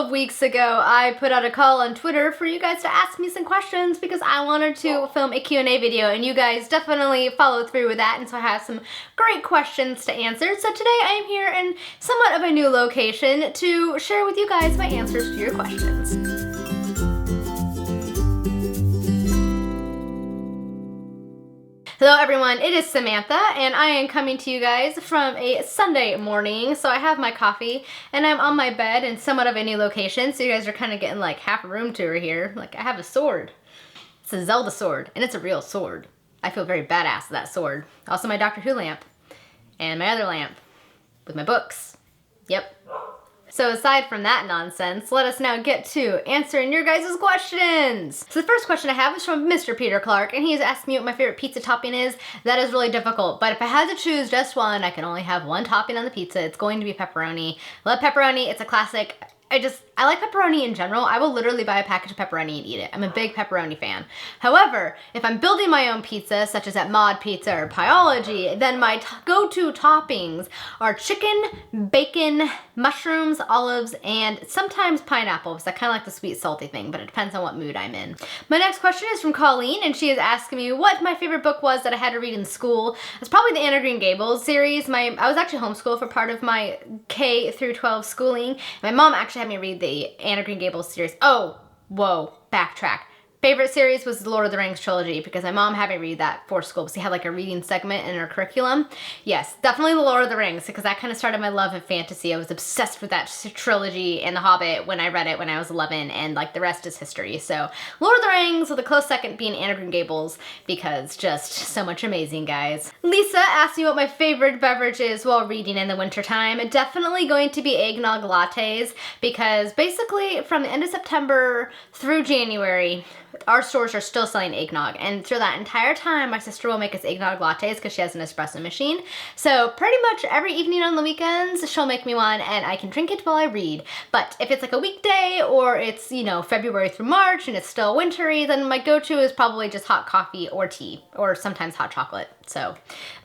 of weeks ago, I put out a call on Twitter for you guys to ask me some questions because I wanted to film a Q&A video, and you guys definitely followed through with that, and so I have some great questions to answer. So today I am here in somewhat of a new location to share with you guys my answers to your questions. Hello everyone, it is Samantha, and I am coming to you guys from a Sunday morning. So I have my coffee, and I'm on my bed in somewhat of a new location, so you guys are kind of getting like half a room tour here. Like, I have a sword. It's a Zelda sword, and it's a real sword. I feel very badass with that sword. Also my Doctor Who lamp, and my other lamp, with my books. Yep. So aside from that nonsense, let us now get to answering your guys' questions. So the first question I have is from Mr. Peter Clark, and he's asked me what my favorite pizza topping is. That is really difficult, but if I had to choose just one, I can only have one topping on the pizza. It's going to be pepperoni. Love pepperoni, it's a classic. I like pepperoni in general. I will literally buy a package of pepperoni and eat it. I'm a big pepperoni fan. However, if I'm building my own pizza, such as at Mod Pizza or Pieology, then my go-to toppings are chicken, bacon, mushrooms, olives, and sometimes pineapple, because I kind of like the sweet salty thing, but it depends on what mood I'm in. My next question is from Colleen, and she is asking me what my favorite book was that I had to read in school. It's probably the Anne of Green Gables series. I was actually homeschooled for part of my K through 12 schooling. My mom actually had me read the Anne of Green Gables series. Oh, whoa, backtrack. Favorite series was the Lord of the Rings trilogy because my mom had me read that for school because she had like a reading segment in her curriculum. Yes, definitely the Lord of the Rings because that kind of started my love of fantasy. I was obsessed with that trilogy and The Hobbit when I read it when I was 11, and like the rest is history. So Lord of the Rings with a close second being Anne of Green Gables because just so much amazing, guys. Lisa asked me what my favorite beverage is while reading in the wintertime. Definitely going to be eggnog lattes because basically from the end of September through January, our stores are still selling eggnog, and through that entire time my sister will make us eggnog lattes because she has an espresso machine. So pretty much every evening on the weekends she'll make me one and I can drink it while I read. But if it's like a weekday or it's, you know, February through March and it's still wintry, then my go-to is probably just hot coffee or tea or sometimes hot chocolate. So,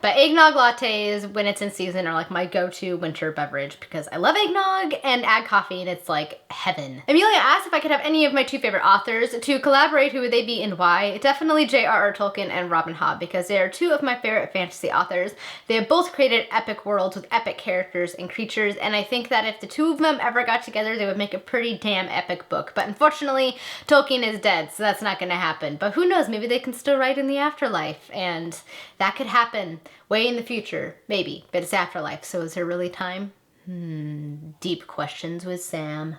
but eggnog lattes when it's in season are like my go-to winter beverage because I love eggnog and add coffee and it's like heaven. Amelia asked if I could have any of my two favorite authors to collaborate. Who would they be and why? Definitely J.R.R. Tolkien and Robin Hobb because they are two of my favorite fantasy authors. They have both created epic worlds with epic characters and creatures, and I think that if the two of them ever got together, they would make a pretty damn epic book. But unfortunately, Tolkien is dead, so that's not gonna happen. But who knows, maybe they can still write in the afterlife, and that could happen way in the future, maybe, but it's afterlife, so is there really time? Deep questions with Sam.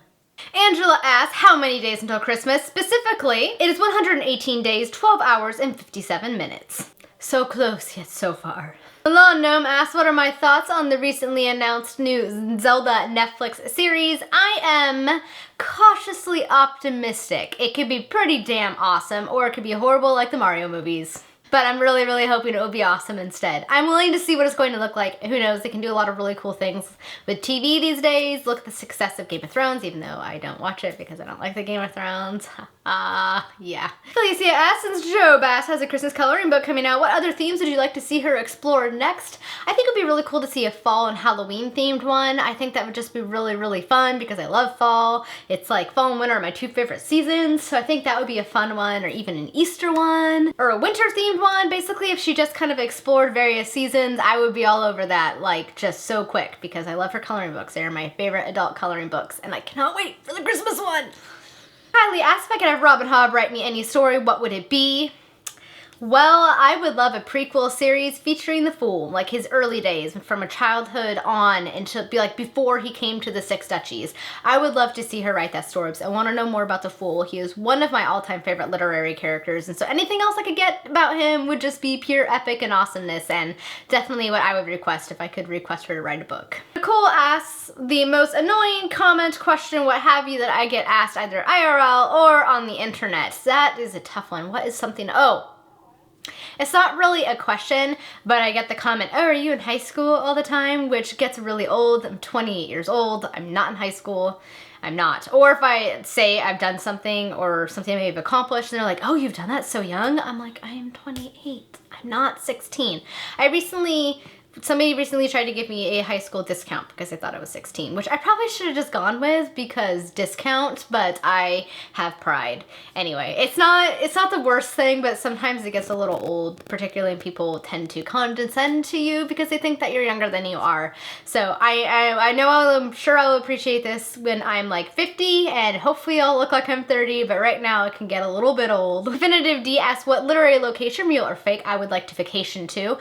Angela asks, how many days until Christmas? Specifically, it is 118 days, 12 hours, and 57 minutes. So close, yet so far. Lawn Gnome asks, what are my thoughts on the recently announced new Zelda Netflix series? I am cautiously optimistic. It could be pretty damn awesome, or it could be horrible like the Mario movies. But I'm really, really hoping it will be awesome instead. I'm willing to see what it's going to look like. Who knows, they can do a lot of really cool things with TV these days. Look at the success of Game of Thrones, even though I don't watch it because I don't like the Game of Thrones. Yeah. Felicia asks, since Jo Bass has a Christmas coloring book coming out, what other themes would you like to see her explore next? I think it would be really cool to see a fall and Halloween themed one. I think that would just be really, really fun because I love fall. It's like fall and winter are my two favorite seasons, so I think that would be a fun one, or even an Easter one, or a winter themed one. Basically, if she just kind of explored various seasons, I would be all over that, like, just so quick because I love her coloring books. They're my favorite adult coloring books, and I cannot wait for the Christmas one. Kylie asked if I could have Robin Hobb write me any story, what would it be? Well, I would love a prequel series featuring the Fool, like his early days from a childhood on until be like before he came to the Six Duchies. I would love to see her write that story because I want to know more about the Fool. He is one of my all-time favorite literary characters, and so anything else I could get about him would just be pure epic and awesomeness, and definitely what I would request if I could request her to write a book. Nicole asks the most annoying comment, question, what have you that I get asked either IRL or on the internet. That is a tough one. What is something? Oh. It's not really a question, but I get the comment, oh, are you in high school all the time? Which gets really old. I'm 28 years old. I'm not in high school. I'm not. Or if I say I've done something or something I may have accomplished, and they're like, oh, you've done that so young? I'm like, I am 28. I'm not 16. I recently somebody recently tried to give me a high school discount because they thought I was 16, which I probably should have just gone with because discount, but I have pride. Anyway, it's not the worst thing, but sometimes it gets a little old, particularly when people tend to condescend to you because they think that you're younger than you are. So I know I'm sure I'll appreciate this when I'm like 50, and hopefully I'll look like I'm 30, but right now it can get a little bit old. Definitive D asks, what literary location, real or fake, I would like to vacation to.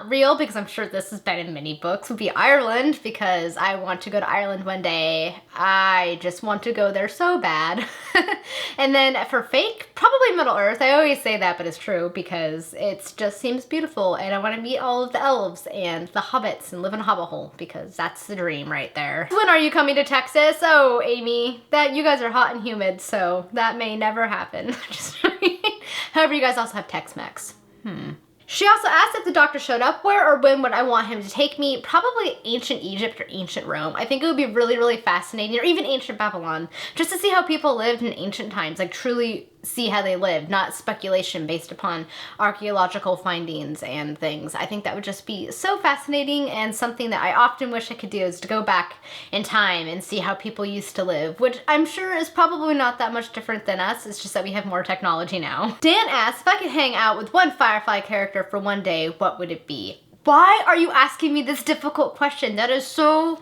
Real, because I'm sure this has been in many books, would be Ireland, because I want to go to Ireland one day. I just want to go there so bad. And then for fake, probably Middle Earth. I always say that, but it's true because it just seems beautiful, and I want to meet all of the elves and the hobbits and live in a hobbit hole because that's the dream right there. When are you coming to Texas? Oh, Amy, that you guys are hot and humid, so that may never happen. Just however, you guys also have Tex-Mex. She also asked if the doctor showed up, where or when would I want him to take me? Probably ancient Egypt or ancient Rome. I think it would be really, really fascinating, or even ancient Babylon, just to see how people lived in ancient times, like truly see how they lived, not speculation based upon archaeological findings and things. I think that would just be so fascinating, and something that I often wish I could do is to go back in time and see how people used to live, which I'm sure is probably not that much different than us. It's just that we have more technology now. Dan asks, if I could hang out with one Firefly character for one day, what would it be? Why are you asking me this difficult question? That is so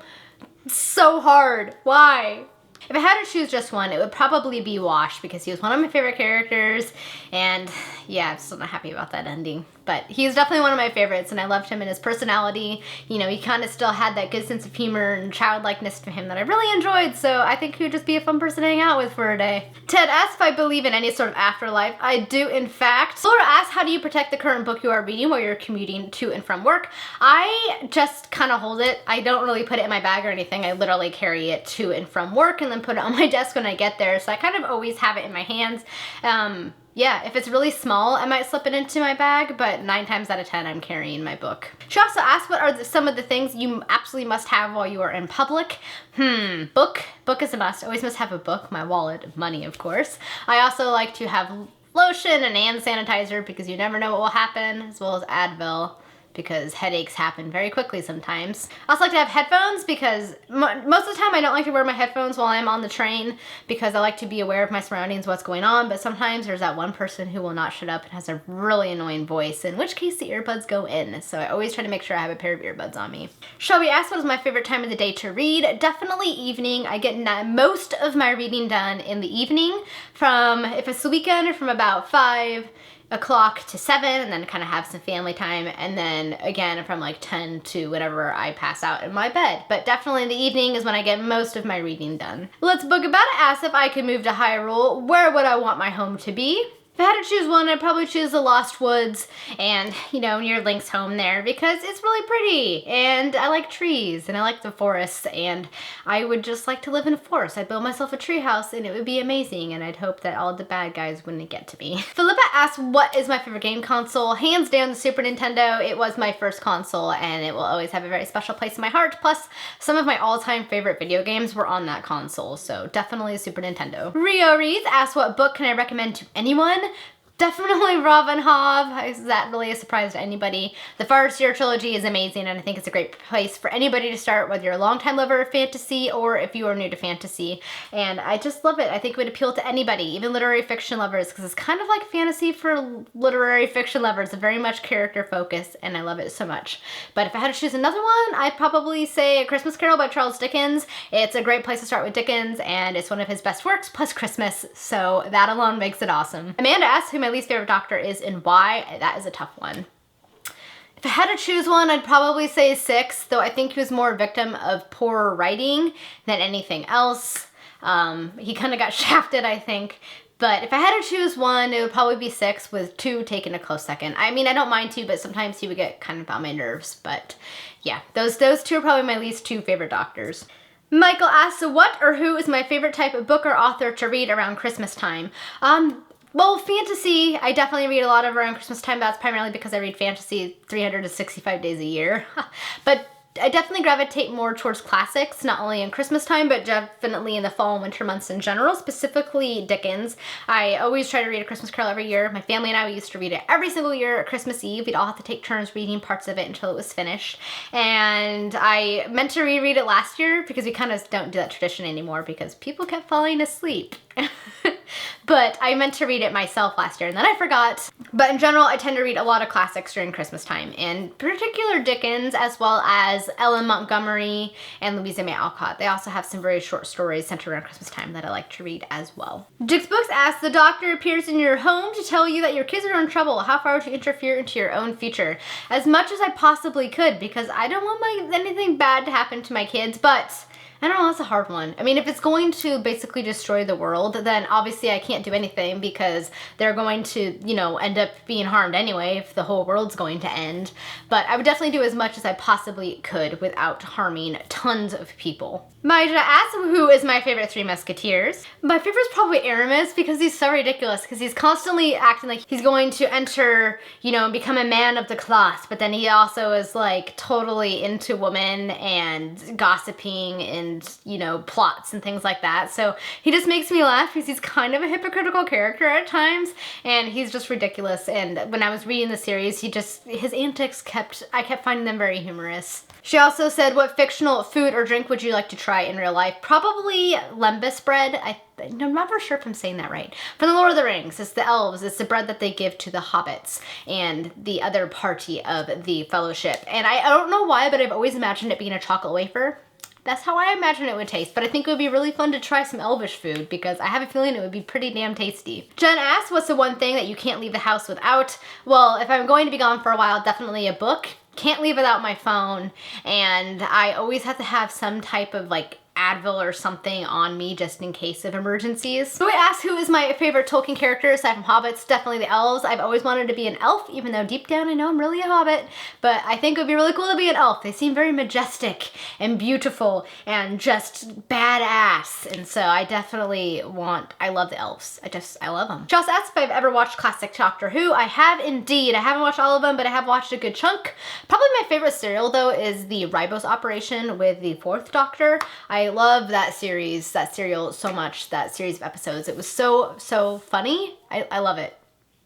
hard. Why? If I had to choose just one, it would probably be Wash, because he was one of my favorite characters, and yeah, I'm still not happy about that ending. But he's definitely one of my favorites, and I loved him and his personality. You know, he kind of still had that good sense of humor and childlikeness to him that I really enjoyed, so I think he would just be a fun person to hang out with for a day. Ted asks if I believe in any sort of afterlife. I do, in fact. Laura asks, how do you protect the current book you are reading while you're commuting to and from work? I just kind of hold it. I don't really put it in my bag or anything. I literally carry it to and from work and then put it on my desk when I get there, so I kind of always have it in my hands. Yeah, if it's really small, I might slip it into my bag, but 9 times out of 10, I'm carrying my book. She also asked, what are some of the things you absolutely must have while you are in public? Book. Book is a must. Always must have a book. My wallet, money, of course. I also like to have lotion and hand sanitizer because you never know what will happen, as well as Advil, because headaches happen very quickly sometimes. I also like to have headphones because most of the time I don't like to wear my headphones while I'm on the train because I like to be aware of my surroundings, what's going on, but sometimes there's that one person who will not shut up and has a really annoying voice, in which case the earbuds go in, so I always try to make sure I have a pair of earbuds on me. Shelby asked, what is my favorite time of the day to read? Definitely evening. I get most of my reading done in the evening, from, if it's the weekend, from about 5 o'clock to 7, and then kind of have some family time, and then again from like 10 to whenever I pass out in my bed. But definitely in the evening is when I get most of my reading done. Let's Book About It asks, if I could move to Hyrule, where would I want my home to be? If I had to choose one, I'd probably choose the Lost Woods and, you know, near Link's home there, because it's really pretty, and I like trees, and I like the forests, and I would just like to live in a forest. I'd build myself a tree house, and it would be amazing, and I'd hope that all the bad guys wouldn't get to me. Philippa asks, what is my favorite game console? Hands down, the Super Nintendo. It was my first console, and it will always have a very special place in my heart. Plus, some of my all-time favorite video games were on that console, so definitely Super Nintendo. Rio Reeds asks, what book can I recommend to anyone? Definitely Robin Hobb. Is that really a surprise to anybody? The Farseer trilogy is amazing, and I think it's a great place for anybody to start, whether you're a longtime lover of fantasy or if you are new to fantasy. And I just love it. I think it would appeal to anybody, even literary fiction lovers, because it's kind of like fantasy for literary fiction lovers. It's very much character focused, and I love it so much. But if I had to choose another one, I'd probably say A Christmas Carol by Charles Dickens. It's a great place to start with Dickens, and it's one of his best works, plus Christmas, so that alone makes it awesome. Amanda asks who my least favorite doctor is and why. That is a tough one. If I had to choose one, I'd probably say Six, though I think he was more a victim of poor writing than anything else. He kind of got shafted, I think. But if I had to choose one, it would probably be Six, with 2 taking a close second. I mean, I don't mind 2, but sometimes he would get kind of on my nerves. But yeah, those 2 are probably my least 2 favorite doctors. Michael asks, so what or who is my favorite type of book or author to read around Christmas time? Well, fantasy, I definitely read a lot of around Christmas time. That's primarily because I read fantasy 365 days a year. But I definitely gravitate more towards classics, not only in Christmas time, but definitely in the fall and winter months in general, specifically Dickens. I always try to read A Christmas Carol every year. My family and I, we used to read it every single year at Christmas Eve. We'd all have to take turns reading parts of it until it was finished. And I meant to reread it last year because we kind of don't do that tradition anymore because people kept falling asleep. But I meant to read it myself last year and then I forgot. But in general, I tend to read a lot of classics during Christmas time, and particular Dickens, as well as Ellen Montgomery and Louisa May Alcott. They also have some very short stories centered around Christmas time that I like to read as well. Dick's Books asks, the doctor appears in your home to tell you that your kids are in trouble. How far would you interfere into your own future? As much as I possibly could, because I don't want anything bad to happen to my kids, but I don't know, that's a hard one. I mean, if it's going to basically destroy the world, then obviously I can't do anything because they're going to, you know, end up being harmed anyway if the whole world's going to end. But I would definitely do as much as I possibly could without harming tons of people. Maija asks, who is my favorite Three Musketeers? My favorite is probably Aramis because he's so ridiculous, because he's constantly acting like he's going to enter, you know, and become a man of the cloth, but then he also is like totally into women and gossiping and, you know, plots and things like that. So he just makes me laugh because he's kind of a hypocritical character at times, and he's just ridiculous. And when I was reading the series, his antics I kept finding them very humorous. She also said, what fictional food or drink would you like to try in real life? Probably lembas bread. I'm not sure if I'm saying that right. From the Lord of the Rings, it's the elves. It's the bread that they give to the hobbits and the other party of the fellowship. And I don't know why, but I've always imagined it being a chocolate wafer. That's how I imagine it would taste, but I think it would be really fun to try some elvish food because I have a feeling it would be pretty damn tasty. Jen asks, what's the one thing that you can't leave the house without? Well, if I'm going to be gone for a while, definitely a book. Can't leave without my phone, and I always have to have some type of like Advil or something on me just in case of emergencies. So I asked, who is my favorite Tolkien character aside from hobbits? Definitely the elves. I've always wanted to be an elf, even though deep down I know I'm really a hobbit, but I think it would be really cool to be an elf. They seem very majestic and beautiful and just badass, and so I love the elves. I love them. She also asked if I've ever watched classic Doctor Who. I have indeed. I haven't watched all of them, but I have watched a good chunk. Probably my favorite serial though is the Ribos Operation with the 4th Doctor. I love that serial so much, that series of episodes. It was so funny. I love it.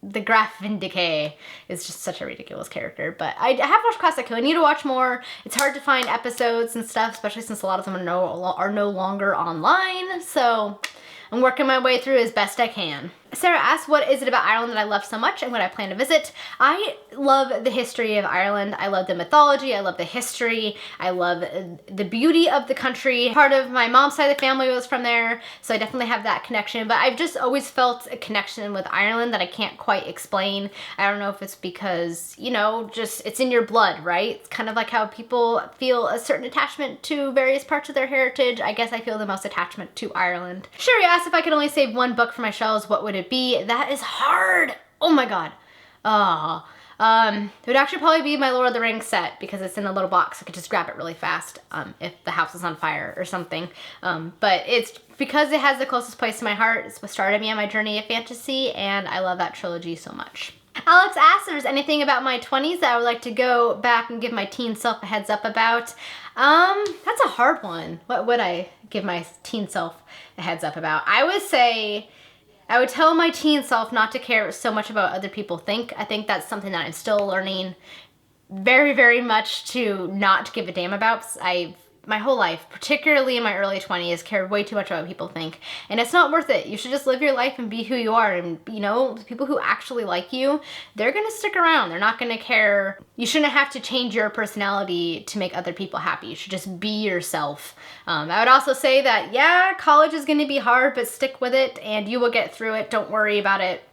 The Graf Vindicay is just such a ridiculous character, but I have watched Classic Who. I need to watch more. It's hard to find episodes and stuff, especially since a lot of them are no longer online, so I'm working my way through as best I can. Sarah asks, what is it about Ireland that I love so much and what I plan to visit? I love the history of Ireland. I love the mythology. I love the history. I love the beauty of the country. Part of my mom's side of the family was from there, so I definitely have that connection. But I've just always felt a connection with Ireland that I can't quite explain. I don't know if it's because, you know, just it's in your blood, right? It's kind of like how people feel a certain attachment to various parts of their heritage. I guess I feel the most attachment to Ireland. Sherry asked if I could only save one book for my shelves, what would it be? That is hard. Oh my god. It would actually probably be my Lord of the Rings set because it's in a little box. I could just grab it really fast if the house is on fire or something. But it's because it has the closest place to my heart. It's what started me on my journey of fantasy, and I love that trilogy so much. Alex asks if there's anything about my 20s that I would like to go back and give my teen self a heads up about. That's a hard one. What would I give my teen self a heads up about? I would say I would tell my teen self not to care so much about what other people think. I think that's something that I'm still learning very, very much to not give a damn about. My whole life, particularly in my early 20s, cared way too much about what people think. And it's not worth it. You should just live your life and be who you are. And, you know, the people who actually like you, they're going to stick around. They're not going to care. You shouldn't have to change your personality to make other people happy. You should just be yourself. I would also say that, yeah, college is going to be hard, but stick with it and you will get through it. Don't worry about it.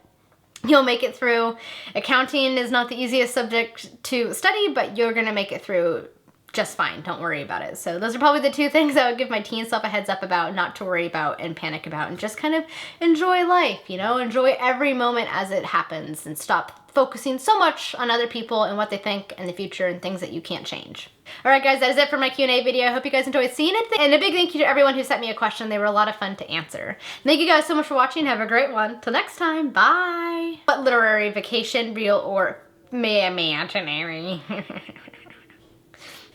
You'll make it through. Accounting is not the easiest subject to study, but you're going to make it through just fine. Don't worry about it. So those are probably the two things I would give my teen self a heads up about, not to worry about and panic about, and just kind of enjoy life, you know, enjoy every moment as it happens and stop focusing so much on other people and what they think in the future and things that you can't change. All right, guys, that is it for my Q&A video. I hope you guys enjoyed seeing it. And a big thank you to everyone who sent me a question. They were a lot of fun to answer. Thank you guys so much for watching. Have a great one. Till next time, bye. What literary vacation, real or imaginary?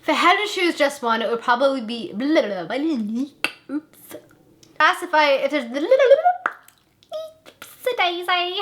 If I had to choose just one, it would probably be oops. Ask if there's daisy.